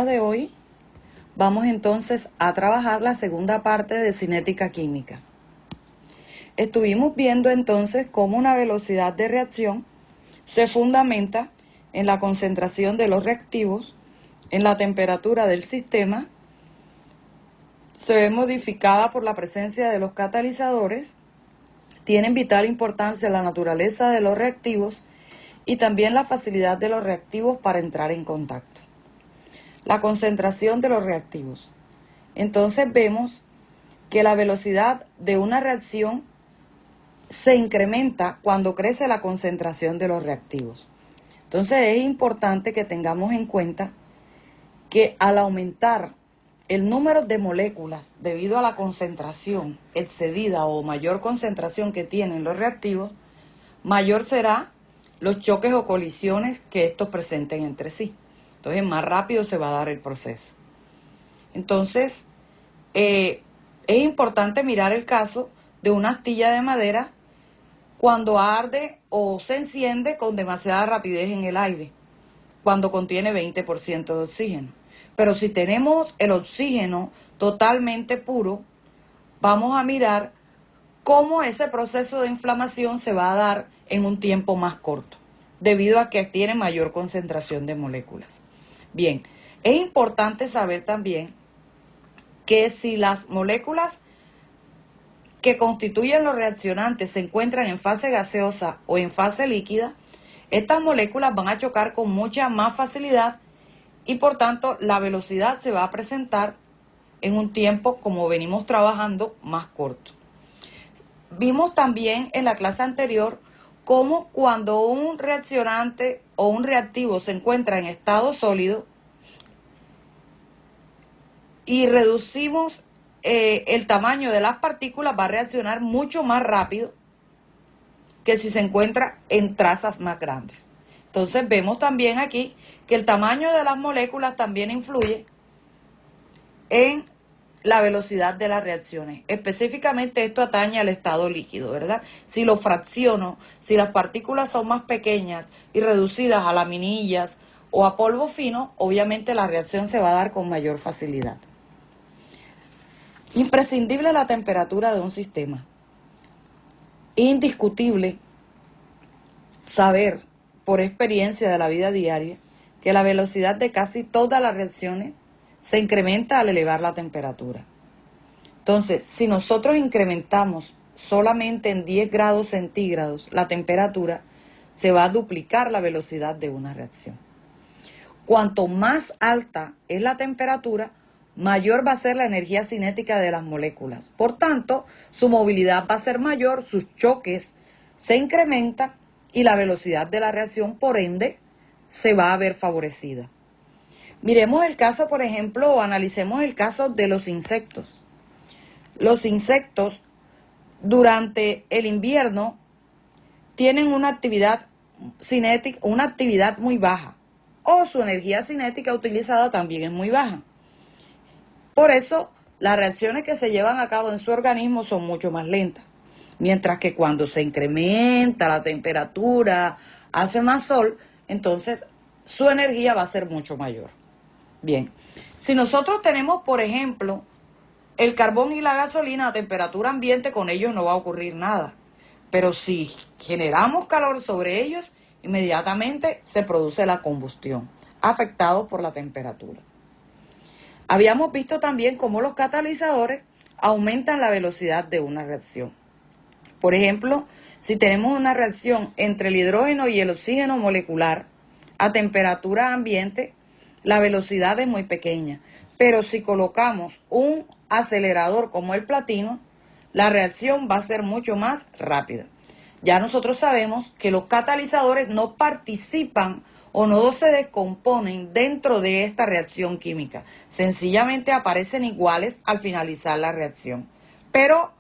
de hoy vamos entonces a trabajar la segunda parte de cinética química. Estuvimos viendo entonces cómo una velocidad de reacción se fundamenta en la concentración de los reactivos, en la temperatura del sistema, se ve modificada por la presencia de los catalizadores, tienen vital importancia la naturaleza de los reactivos y también la facilidad de los reactivos para entrar en contacto. La concentración de los reactivos. Entonces vemos que la velocidad de una reacción se incrementa cuando crece la concentración de los reactivos. Entonces es importante que tengamos en cuenta que al aumentar el número de moléculas debido a la concentración excedida o mayor concentración que tienen los reactivos, mayor será los choques o colisiones que estos presenten entre sí. Entonces más rápido se va a dar el proceso. Entonces es importante mirar el caso de una astilla de madera cuando arde o se enciende con demasiada rapidez en el aire, cuando contiene 20% de oxígeno. Pero si tenemos el oxígeno totalmente puro, vamos a mirar cómo ese proceso de inflamación se va a dar en un tiempo más corto, debido a que tiene mayor concentración de moléculas. Bien, es importante saber también que si las moléculas que constituyen los reaccionantes se encuentran en fase gaseosa o en fase líquida, estas moléculas van a chocar con mucha más facilidad y por tanto la velocidad se va a presentar en un tiempo, como venimos trabajando, más corto. Vimos también en la clase anterior cómo cuando un reaccionante o un reactivo se encuentra en estado sólido y reducimos el tamaño de las partículas, va a reaccionar mucho más rápido que si se encuentra en trazas más grandes. Entonces vemos también aquí que el tamaño de las moléculas también influye en la velocidad de las reacciones. Específicamente esto atañe al estado líquido, ¿verdad? Si lo fracciono, si las partículas son más pequeñas y reducidas a laminillas o a polvo fino, obviamente la reacción se va a dar con mayor facilidad. Imprescindible la temperatura de un sistema. Indiscutible saber por experiencia de la vida diaria que la velocidad de casi todas las reacciones se incrementa al elevar la temperatura. Entonces, si nosotros incrementamos solamente en 10 grados centígrados la temperatura, se va a duplicar la velocidad de una reacción. Cuanto más alta es la temperatura, mayor va a ser la energía cinética de las moléculas. Por tanto, su movilidad va a ser mayor, sus choques se incrementan y la velocidad de la reacción, por ende, se va a ver favorecida. Miremos el caso, por ejemplo, o analicemos el caso de los insectos. Los insectos durante el invierno tienen una actividad cinética, una actividad muy baja, o su energía cinética utilizada también es muy baja. Por eso, las reacciones que se llevan a cabo en su organismo son mucho más lentas. Mientras que cuando se incrementa la temperatura, hace más sol, entonces su energía va a ser mucho mayor. Bien, si nosotros tenemos, por ejemplo, el carbón y la gasolina a temperatura ambiente, con ellos no va a ocurrir nada. Pero si generamos calor sobre ellos, inmediatamente se produce la combustión, afectado por la temperatura. Habíamos visto también cómo los catalizadores aumentan la velocidad de una reacción. Por ejemplo, si tenemos una reacción entre el hidrógeno y el oxígeno molecular a temperatura ambiente, la velocidad es muy pequeña. Pero si colocamos un acelerador como el platino, la reacción va a ser mucho más rápida. Ya nosotros sabemos que los catalizadores no participan o no se descomponen dentro de esta reacción química. Sencillamente aparecen iguales al finalizar la reacción. Pero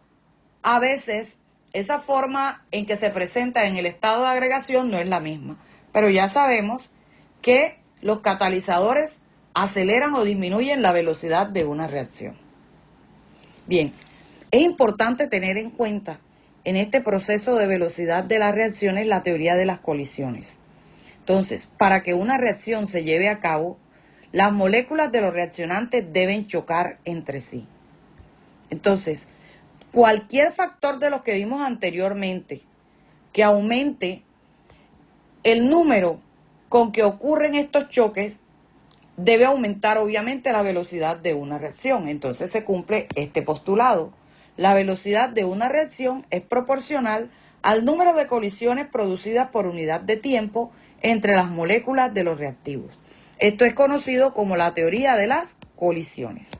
a veces esa forma en que se presenta en el estado de agregación no es la misma. Pero ya sabemos que los catalizadores aceleran o disminuyen la velocidad de una reacción. Bien, es importante tener en cuenta en este proceso de velocidad de las reacciones la teoría de las colisiones. Entonces, para que una reacción se lleve a cabo, las moléculas de los reaccionantes deben chocar entre sí. Entonces, cualquier factor de los que vimos anteriormente que aumente el número con que ocurren estos choques debe aumentar obviamente la velocidad de una reacción. Entonces se cumple este postulado. La velocidad de una reacción es proporcional al número de colisiones producidas por unidad de tiempo entre las moléculas de los reactivos. Esto es conocido como la teoría de las colisiones.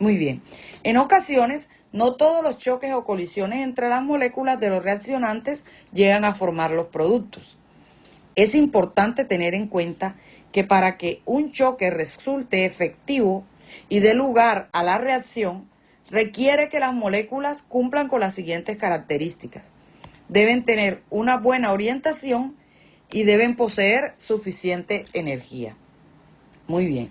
Muy bien. En ocasiones, no todos los choques o colisiones entre las moléculas de los reaccionantes llegan a formar los productos. Es importante tener en cuenta que para que un choque resulte efectivo y dé lugar a la reacción, requiere que las moléculas cumplan con las siguientes características. Deben tener una buena orientación y deben poseer suficiente energía. Muy bien.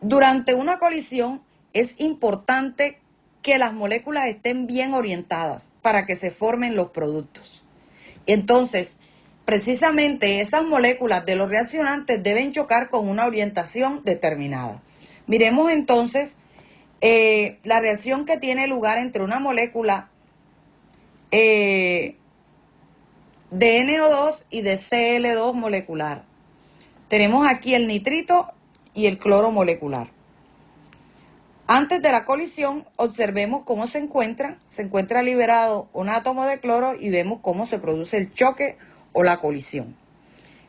Durante una colisión es importante que las moléculas estén bien orientadas para que se formen los productos. Entonces, precisamente esas moléculas de los reaccionantes deben chocar con una orientación determinada. Miremos entonces la reacción que tiene lugar entre una molécula de NO2 y de Cl2 molecular. Tenemos aquí el nitrito y el cloro molecular. Antes de la colisión, observemos cómo se encuentran. Se encuentra liberado un átomo de cloro y vemos cómo se produce el choque o la colisión.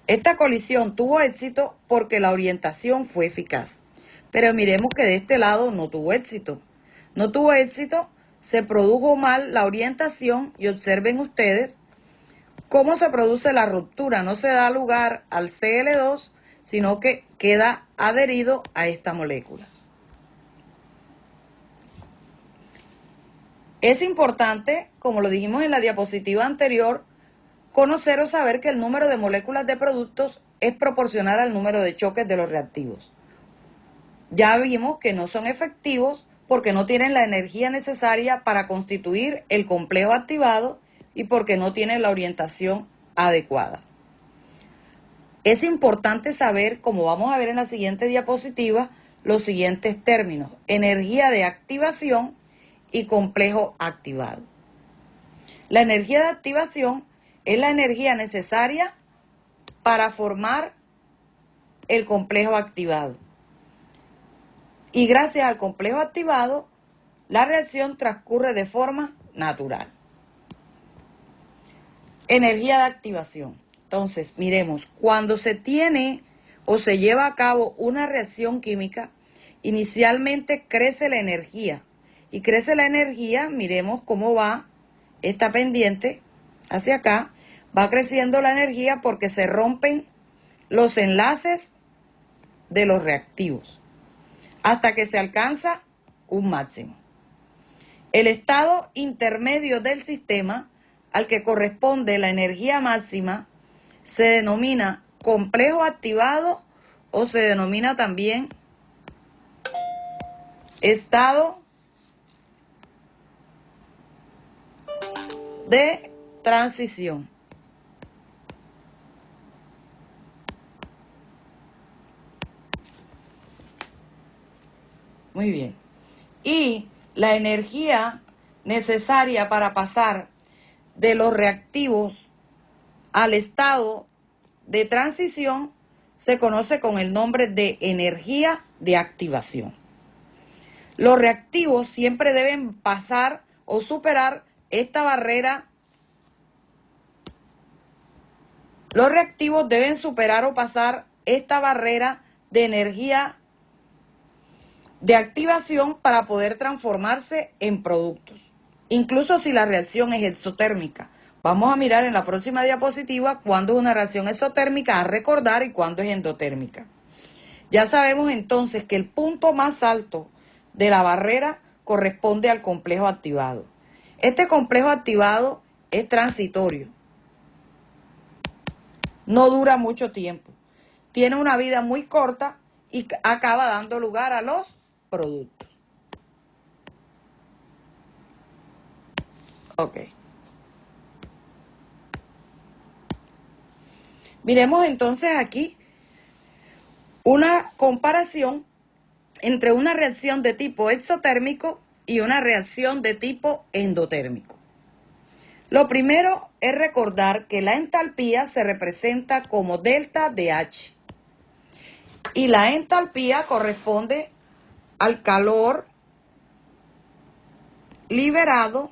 Esta colisión tuvo éxito porque la orientación fue eficaz. Pero miremos que de este lado no tuvo éxito. No tuvo éxito, se produjo mal la orientación y observen ustedes cómo se produce la ruptura. No se da lugar al Cl2, sino que queda adherido a esta molécula. Es importante, como lo dijimos en la diapositiva anterior, conocer o saber que el número de moléculas de productos es proporcional al número de choques de los reactivos. Ya vimos que no son efectivos porque no tienen la energía necesaria para constituir el complejo activado y porque no tienen la orientación adecuada. Es importante saber, como vamos a ver en la siguiente diapositiva, los siguientes términos: energía de activación y complejo activado. La energía de activación es la energía necesaria para formar el complejo activado. Y gracias al complejo activado, la reacción transcurre de forma natural. Energía de activación. Entonces, miremos, cuando se tiene o se lleva a cabo una reacción química, inicialmente crece la energía. Y crece la energía, miremos cómo va esta pendiente hacia acá, va creciendo la energía porque se rompen los enlaces de los reactivos hasta que se alcanza un máximo. El estado intermedio del sistema al que corresponde la energía máxima se denomina complejo activado o se denomina también estado de transición. Muy bien. Y la energía necesaria para pasar de los reactivos al estado de transición se conoce con el nombre de energía de activación. Los reactivos siempre deben pasar o superar esta barrera. Los reactivos deben superar o pasar esta barrera de energía de activación para poder transformarse en productos, incluso si la reacción es exotérmica. Vamos a mirar en la próxima diapositiva cuándo es una reacción exotérmica, a recordar, y cuándo es endotérmica. Ya sabemos entonces que el punto más alto de la barrera corresponde al complejo activado. Este complejo activado es transitorio. No dura mucho tiempo. Tiene una vida muy corta y acaba dando lugar a los productos. Ok. Miremos entonces aquí una comparación entre una reacción de tipo exotérmico y una reacción de tipo endotérmico. Lo primero es recordar que la entalpía se representa como delta de H y la entalpía corresponde al calor liberado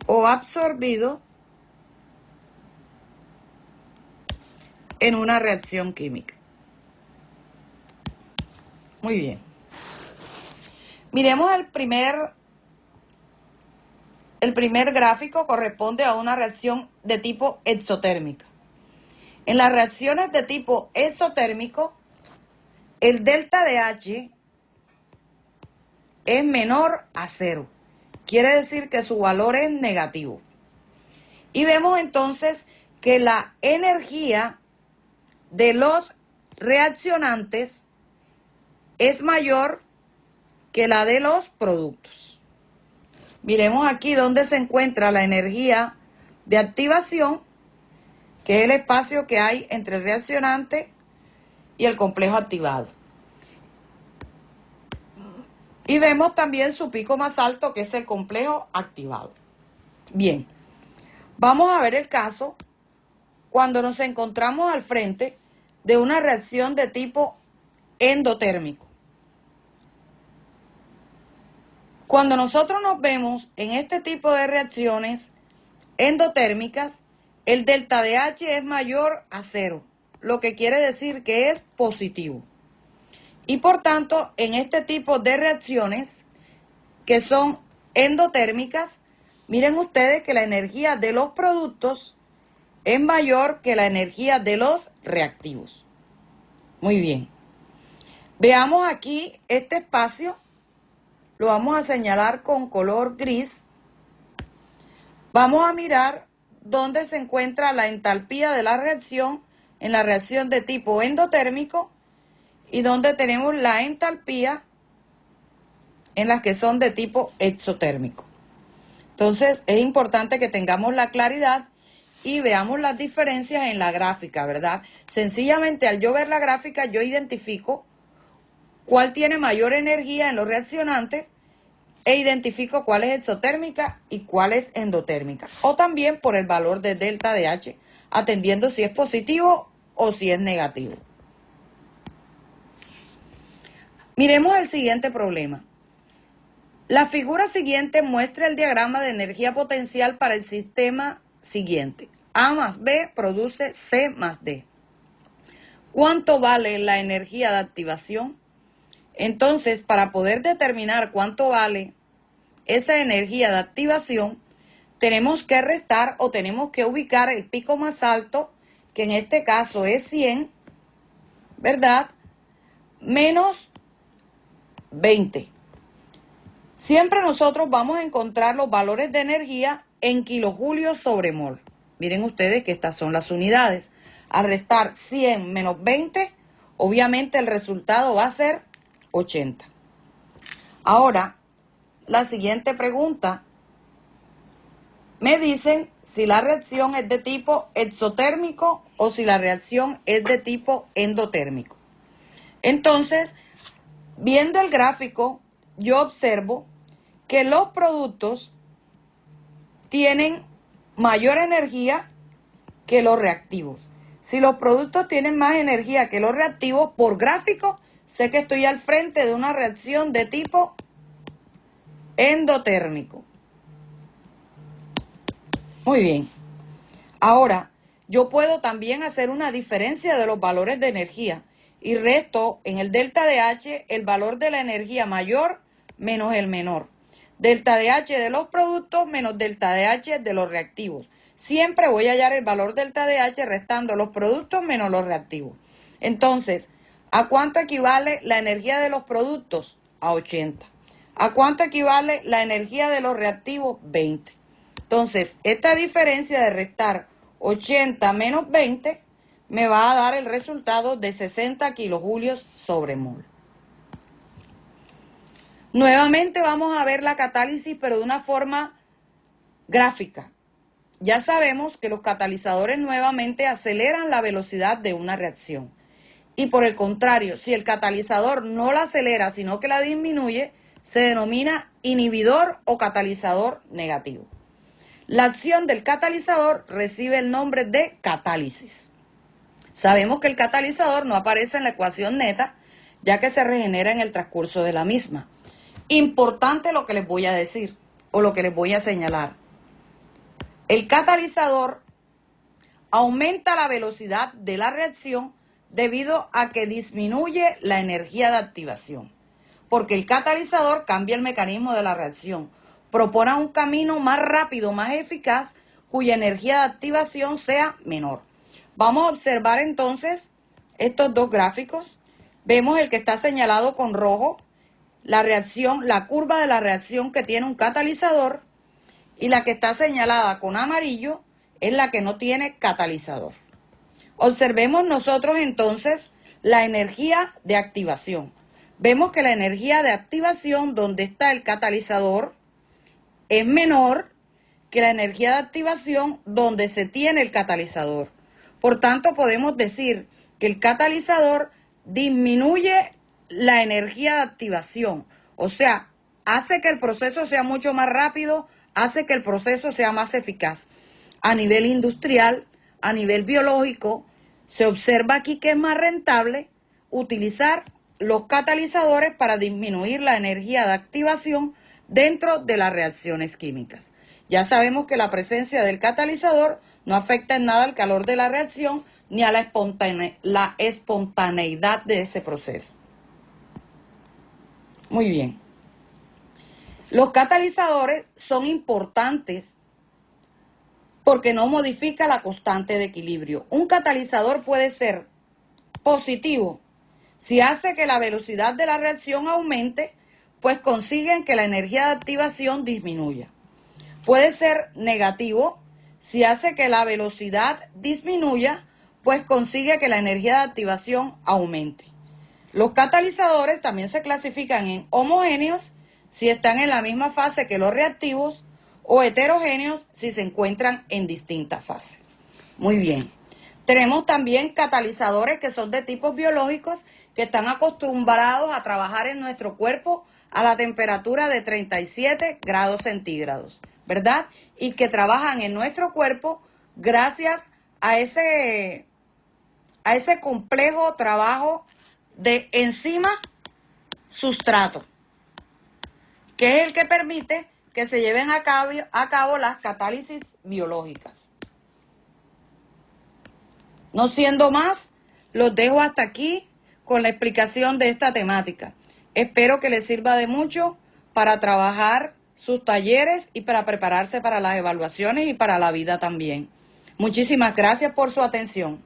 o absorbido en una reacción química. Muy bien. Miremos el primer gráfico, corresponde a una reacción de tipo exotérmica. En las reacciones de tipo exotérmico, el delta de H es menor a 0. Quiere decir que su valor es negativo. Y vemos entonces que la energía de los reaccionantes es mayor que la de los productos. Miremos aquí dónde se encuentra la energía de activación, que es el espacio que hay entre el reaccionante y el complejo activado. Y vemos también su pico más alto, que es el complejo activado. Bien, vamos a ver el caso cuando nos encontramos al frente de una reacción de tipo endotérmico. Cuando nosotros nos vemos en este tipo de reacciones endotérmicas, el delta de H es mayor a 0, lo que quiere decir que es positivo. Y por tanto, en este tipo de reacciones que son endotérmicas, miren ustedes que la energía de los productos es mayor que la energía de los reactivos. Muy bien. Veamos aquí este espacio, lo vamos a señalar con color gris. Vamos a mirar dónde se encuentra la entalpía de la reacción en la reacción de tipo endotérmico y dónde tenemos la entalpía en las que son de tipo exotérmico. Entonces es importante que tengamos la claridad y veamos las diferencias en la gráfica, ¿verdad? Sencillamente al yo ver la gráfica yo identifico cuál tiene mayor energía en los reaccionantes e identifico cuál es exotérmica y cuál es endotérmica. O también por el valor de delta de H, atendiendo si es positivo o si es negativo. Miremos el siguiente problema. La figura siguiente muestra el diagrama de energía potencial para el sistema siguiente. A más B produce C más D. ¿Cuánto vale la energía de activación? Entonces, para poder determinar cuánto vale esa energía de activación, tenemos que restar o tenemos que ubicar el pico más alto, que en este caso es 100, ¿verdad? Menos 20. Siempre nosotros vamos a encontrar los valores de energía en kilojulios sobre mol. Miren ustedes que estas son las unidades. Al restar 100 menos 20, obviamente el resultado va a ser 80. Ahora, la siguiente pregunta. Me dicen si la reacción es de tipo exotérmico o si la reacción es de tipo endotérmico. Entonces, viendo el gráfico, yo observo que los productos tienen mayor energía que los reactivos. Si los productos tienen más energía que los reactivos, por gráfico, sé que estoy al frente de una reacción de tipo endotérmico. Muy bien. Ahora, yo puedo también hacer una diferencia de los valores de energía y resto en el delta de H el valor de la energía mayor menos el menor. Delta de H de los productos menos delta de H de los reactivos. Siempre voy a hallar el valor delta de H restando los productos menos los reactivos. Entonces, ¿a cuánto equivale la energía de los productos? A 80. ¿A cuánto equivale la energía de los reactivos? 20. Entonces, esta diferencia de restar 80 menos 20 me va a dar el resultado de 60 kilojulios sobre mol. Nuevamente vamos a ver la catálisis, pero de una forma gráfica. ya sabemos que los catalizadores nuevamente aceleran la velocidad de una reacción. Y por el contrario, si el catalizador no la acelera, sino que la disminuye, se denomina inhibidor o catalizador negativo. La acción del catalizador recibe el nombre de catálisis. Sabemos que el catalizador no aparece en la ecuación neta, ya que se regenera en el transcurso de la misma. Importante lo que les voy a decir, o lo que les voy a señalar. El catalizador aumenta la velocidad de la reacción debido a que disminuye la energía de activación, porque el catalizador cambia el mecanismo de la reacción, propone un camino más rápido, más eficaz, cuya energía de activación sea menor. Vamos a observar entonces estos dos gráficos. Vemos el que está señalado con rojo, la reacción, la curva de la reacción que tiene un catalizador, y la que está señalada con amarillo es la que no tiene catalizador. Observemos nosotros entonces la energía de activación. Vemos que la energía de activación donde está el catalizador es menor que la energía de activación donde se tiene el catalizador. Por tanto, podemos decir que el catalizador disminuye la energía de activación, o sea, hace que el proceso sea mucho más rápido, hace que el proceso sea más eficaz. A nivel industrial, a nivel biológico, se observa aquí que es más rentable utilizar los catalizadores para disminuir la energía de activación dentro de las reacciones químicas. Ya sabemos que la presencia del catalizador no afecta en nada al calor de la reacción ni a la espontaneidad de ese proceso. Muy bien. Los catalizadores son importantes porque no modifica la constante de equilibrio. Un catalizador puede ser positivo si hace que la velocidad de la reacción aumente, pues consiguen que la energía de activación disminuya. Puede ser negativo si hace que la velocidad disminuya, pues consigue que la energía de activación aumente. Los catalizadores también se clasifican en homogéneos si están en la misma fase que los reactivos o heterogéneos si se encuentran en distintas fases. Muy bien. Tenemos también catalizadores que son de tipos biológicos que están acostumbrados a trabajar en nuestro cuerpo a la temperatura de 37 grados centígrados, ¿verdad? Y que trabajan en nuestro cuerpo gracias a ese complejo trabajo de enzima-sustrato, que es el que permite que se lleven a cabo las catálisis biológicas. No siendo más, los dejo hasta aquí con la explicación de esta temática. Espero que les sirva de mucho para trabajar sus talleres y para prepararse para las evaluaciones y para la vida también. Muchísimas gracias por su atención.